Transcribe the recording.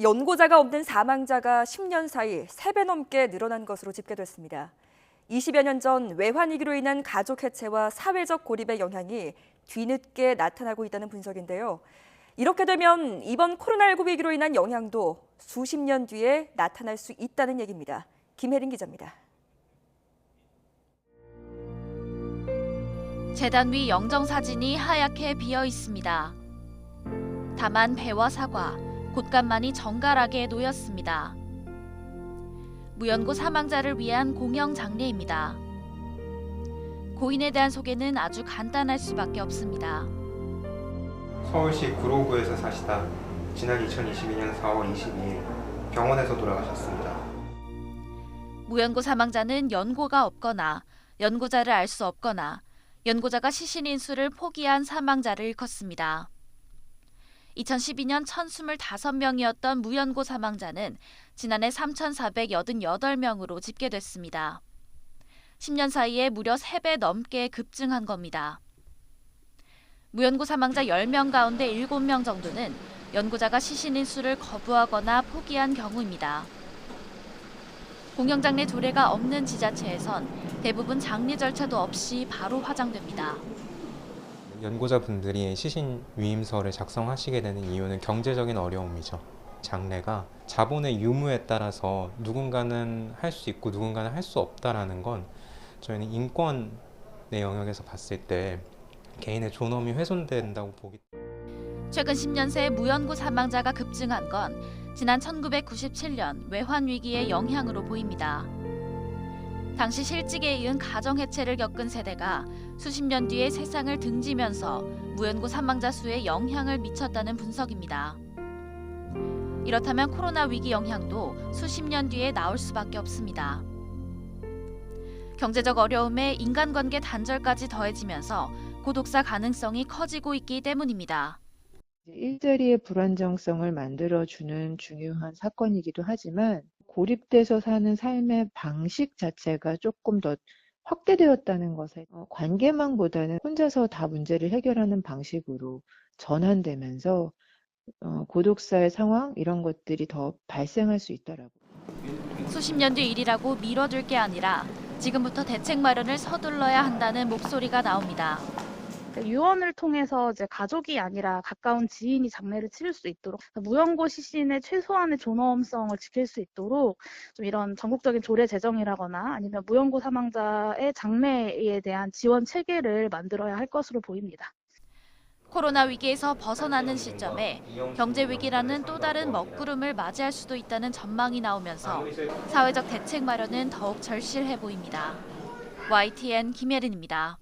연고자가 없는 사망자가 10년 사이 3배 넘게 늘어난 것으로 집계됐습니다. 20여 년 전 외환위기로 인한 가족 해체와 사회적 고립의 영향이 뒤늦게 나타나고 있다는 분석인데요. 이렇게 되면 이번 코로나19 위기로 인한 영향도 수십 년 뒤에 나타날 수 있다는 얘기입니다. 김혜린 기자입니다. 재단 위 영정사진이 하얗게 비어 있습니다. 다만 배와 사과, 곶감만이 정갈하게 놓였습니다. 무연고 사망자를 위한 공영 장례입니다. 고인에 대한 소개는 아주 간단할 수밖에 없습니다. 서울시 구로구에서 사시다 지난 2022년 4월 22일 병원에서 돌아가셨습니다. 무연고 사망자는 연고가 없거나 연고자를 알 수 없거나 연고자가 시신 인수를 포기한 사망자를 일컫습니다. 2012년 1,025명이었던 무연고 사망자는 지난해 3,488명으로 집계됐습니다. 10년 사이에 무려 3배 넘게 급증한 겁니다. 무연고 사망자 10명 가운데 7명 정도는 연고자가 시신 인수를 거부하거나 포기한 경우입니다. 공영장례 조례가 없는 지자체에선 대부분 장례 절차도 없이 바로 화장됩니다. 연고자분들이 시신 위임서를 작성하시게 되는 이유는 경제적인 어려움이죠. 장례가 자본의 유무에 따라서 누군가는 할 수 있고 누군가는 할 수 없다라는 건 저희는 인권의 영역에서 봤을 때 개인의 존엄이 훼손된다고 보기. 최근 10년 새 무연고 사망자가 급증한 건 지난 1997년 외환위기의 영향으로 보입니다. 당시 실직에 이은 가정해체를 겪은 세대가 수십 년 뒤에 세상을 등지면서 무연고 사망자 수에 영향을 미쳤다는 분석입니다. 이렇다면 코로나 위기 영향도 수십 년 뒤에 나올 수밖에 없습니다. 경제적 어려움에 인간관계 단절까지 더해지면서 고독사 가능성이 커지고 있기 때문입니다. 일자리의 불안정성을 만들어주는 중요한 사건이기도 하지만 고립돼서 사는 삶의 방식 자체가 조금 더 확대되었다는 것에 관계망보다는 혼자서 다 문제를 해결하는 방식으로 전환되면서 고독사의 상황 이런 것들이 더 발생할 수 있다라고. 수십 년 뒤 일이라고 미뤄둘 게 아니라 지금부터 대책 마련을 서둘러야 한다는 목소리가 나옵니다. 유언을 통해서 이제 가족이 아니라 가까운 지인이 장례를 치를 수 있도록 무연고 시신의 최소한의 존엄성을 지킬 수 있도록 좀 이런 전국적인 조례 제정이라거나 아니면 무연고 사망자의 장례에 대한 지원 체계를 만들어야 할 것으로 보입니다. 코로나 위기에서 벗어나는 시점에 경제 위기라는 또 다른 먹구름을 맞이할 수도 있다는 전망이 나오면서 사회적 대책 마련은 더욱 절실해 보입니다. YTN 김예린입니다.